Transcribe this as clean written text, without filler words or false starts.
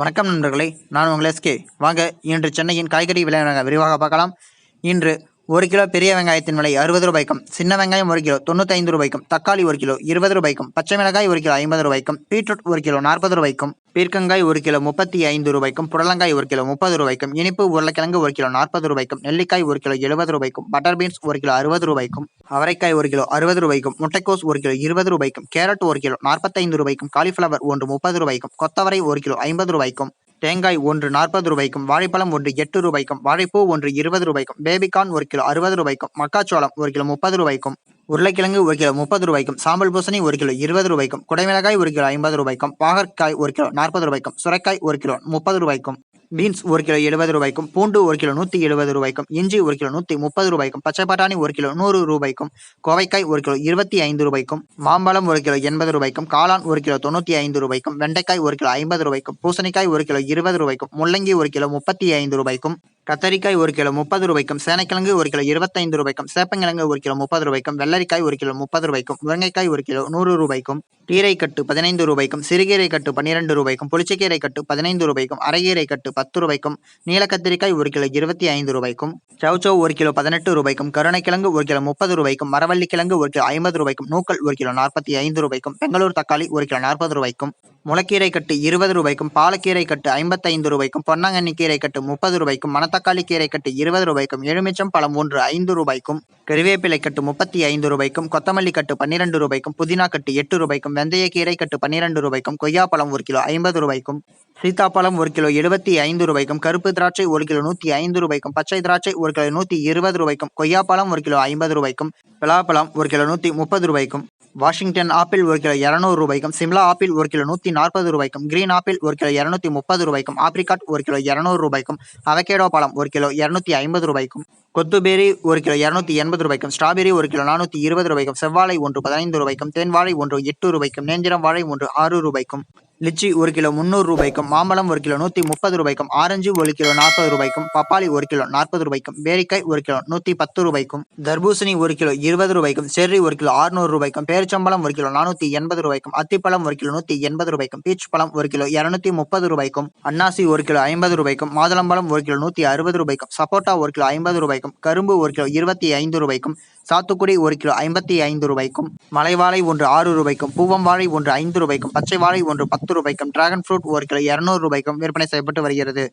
வணக்கம் நண்பர்களே, நான் உங்கள் எஸ்கே. வாங்க இன்று சென்னையின் காய்கறி விலை விரிவாக பார்க்கலாம். இன்று 1 கிலோ பெரிய வெங்காயத்தின் விலை 60 ரூபாய்க்கும், சின்ன வெங்காயம் 1 கிலோ 95 ரூபாய்க்கும், தக்காளி 1 கிலோ 20 ரூபாய்க்கும், பச்சை மிளகாய் 1 கிலோ 50 ரூபாய்க்கும், பீட்ரூட் 1 கிலோ 40 ரூபாய்க்கும், பீர்க்கங்காய் 1 கிலோ 35 ரூபாய்க்கும், புடலங்காய் 1 கிலோ 30 ரூபாய்க்கும், இனிப்பு உருளைக்கிழங்கு 1 கிலோ 40 ரூபாய்க்கும், நெல்லிக்காய் 1 கிலோ 70 ரூபாய்க்கும், பட்டர் பீன்ஸ் 1 கிலோ 60 ரூபாய்க்கும், அவரைக்காய் 1 கிலோ 60 ரூபாய்க்கும், முட்டைக்கோஸ் 1 கிலோ 20 ரூபாய்க்கும், கேரட் 1 கிலோ 45 ரூபாய்க்கும், காலிஃப்ளவர் 1 30 ரூபாய்க்கும், கொத்தவரை 1 கிலோ 50 ரூபாய்க்கும், தேங்காய் 1 40 ரூபாய்க்கும், வாழைப்பழம் 1 8 ரூபாய்க்கும், வாழைப்பூ 1 20 ரூபாய்க்கும், பேபிகார்ன் 1 கிலோ 60 ரூபாய்க்கும், மக்காச்சோளம் 1 கிலோ 30 ரூபாய்க்கும், உருளைக்கிழங்கு 1 கிலோ 30 ரூபாய்க்கும், சாம்பல் பூசணி 1 கிலோ 20 ரூபாய்க்கும், குடைமிளகாய் 1 கிலோ 50 ரூபாய்க்கும், பாகற்காய் 1 கிலோ 40 ரூபாய்க்கும், சுரைக்காய் 1 கிலோ 30 ரூபாய்க்கும், பீன்ஸ் 1 கிலோ 70 ரூபாய்க்கும், பூண்டு 1 கிலோ 170 ரூபாய்க்கும், இஞ்சி 1 கிலோ 130 ரூபாய்க்கும், பச்சை பட்டாணி 1 கிலோ 100 ரூபாய்க்கும், கோவைக்காய் 1 கிலோ 25 ரூபாய்க்கும், மாம்பழம் 1 கிலோ 80 ரூபாய்க்கும், காளான் 1 கிலோ 95 ரூபாய்க்கும், வெண்டைக்காய் 1 கிலோ 50 ரூபாய்க்கும், பூசணிக்காய் 1 கிலோ 20 ரூபாய்க்கும், முள்ளங்கி 1 கிலோ 35 ரூபாய்க்கும், கத்தரிக்காய் 1 கிலோ 30 ரூபாய்க்கும், சேனைக்கிழங்கு 1 கிலோ 25 ரூபாய்க்கும், சேப்பங்கிழங்கு 1 கிலோ 30 ரூபாய்க்கும், வெள்ளரிக்காய் 1 கிலோ 30 ரூபாய்க்கும், முருங்கைக்காய் 1 கிலோ 100 ரூபாய்க்கும், கீரை கட்டு 15 ரூபாய்க்கும், சிறுகீரை கட்டு 12 ரூபாய்க்கும், புளிச்சக்கீரை கட்டு 15 ரூபாய்க்கும், அரைகீரை கட்டு 10 ரூபாய்க்கும், நீல கத்திரிக்காய் 1 கிலோ 25 ரூபாய்க்கும், சௌச்சௌ 1 கிலோ 18 ரூபாய்க்கும், கருணைக்கிழங்கு 1 கிலோ 30 ரூபாய்க்கும், மரவள்ளிக்கிழங்கு 1 கிலோ 50 ரூபாய்க்கும், நூக்கல் 1 கிலோ 45 ரூபாய்க்கும், பெங்களூர் தக்காளி 1 கிலோ 40 ரூபாய்க்கும், முளக்கீரை கட்டு 20 ரூபாய்க்கும், பாலக்கீரை கட்டு 55 ரூபாய்க்கும், பொன்னாங்கண்ணி கீரை கட்டு 30 ரூபாய்க்கும், மணத்தக்காளி கீரை கட்டு 20 ரூபாய்க்கும், எலுமிச்சம் பழம் 1 5 ரூபாய்க்கும், கருவேப்பிலை கட்டு 35 ரூபாய்க்கும், கொத்தமல்லி கட்டு 12 ரூபாய்க்கும், புதினா கட்டு 8 ரூபாய்க்கும், வெந்தய கீரை கட்டு 12 ரூபாய்க்கும், கொய்யாப்பழம் 1 கிலோ 50 ரூபாய்க்கும், சீதாப்பழம் 1 கிலோ 75 ரூபாய்க்கும், கருப்பு திராட்சை 1 கிலோ 105 ரூபாய்க்கும், பச்சை திராட்சை 1 கிலோ 120 ரூபாய்க்கும், கொய்யாப்பழம் 1 கிலோ 50 ரூபாய்க்கும், பலாப்பழம் 1 கிலோ 130 ரூபாய்க்கும், வாஷிங்டன் ஆப்பிள் 1 கிலோ 200 ரூபாய்க்கும், சிம்லா ஆப்பிள் 1 கிலோ 140 ரூபாய்க்கும், கிரீன் ஆப்பிள் 1 கிலோ 230 ரூபாய்க்கும், ஆப்ரிகாட் 1 கிலோ 200 ரூபாய்க்கும், அவகேடோ பழம் 1 கிலோ 250 ரூபாய்க்கும், கொத்துபேரி 1 கிலோ 280 ரூபாய்க்கும், ஸ்ட்ராபெரி 1 கிலோ 420 ரூபாய்க்கும், செவ்வாழை 1 15 ரூபாய்க்கும், தேன் வாழை 1 8 ரூபாய்க்கும், நேந்திரம் வாழை 1 6 ரூபாய்க்கும், லிச்சி 1 கிலோ 300 ரூபாய்க்கும், மாம்பழம் 1 கிலோ 130 ரூபாய்க்கும், ஆரஞ்சு 1 கிலோ 40 ரூபாய்க்கும், பப்பாளி 1 கிலோ 40 ரூபாய்க்கும், பேரிக்காய் 1 கிலோ 110 ரூபாய்க்கும், தர்பூசணி 1 கிலோ 20 ரூபாய்க்கும், செர்ரி 1 கிலோ 600 ரூபாய்க்கும், பேரிச்சம்பழம் 1 கிலோ 480 ரூபாய்க்கும், அத்திப்பழம் 1 கிலோ 180 ரூபாய்க்கும், பீச் பழம் 1 கிலோ 230 ரூபாய்க்கும், அன்னாசி 1 கிலோ 50 ரூபாய்க்கும், மாதுளம்பழம் 1 கிலோ 160 ரூபாய்க்கும், சப்போட்டா 1 கிலோ 50 ரூபாய்க்கும், கரும்பு 1 கிலோ 25 ரூபாய்க்கும், சாத்துக்குடி 1 கிலோ 55 ரூபாய்க்கும், மலைவாழை 1 6 ரூபாய்க்கும், பூவம் வாழை 1 5 ரூபாய்க்கும், பச்சை வாழை 1 10 ரூபாய்க்கும், டிராகன் ஃப்ரூட் 1 கிலோ 200 ரூபாய்க்கும் விற்பனை செய்யப்பட்டு வருகிறது.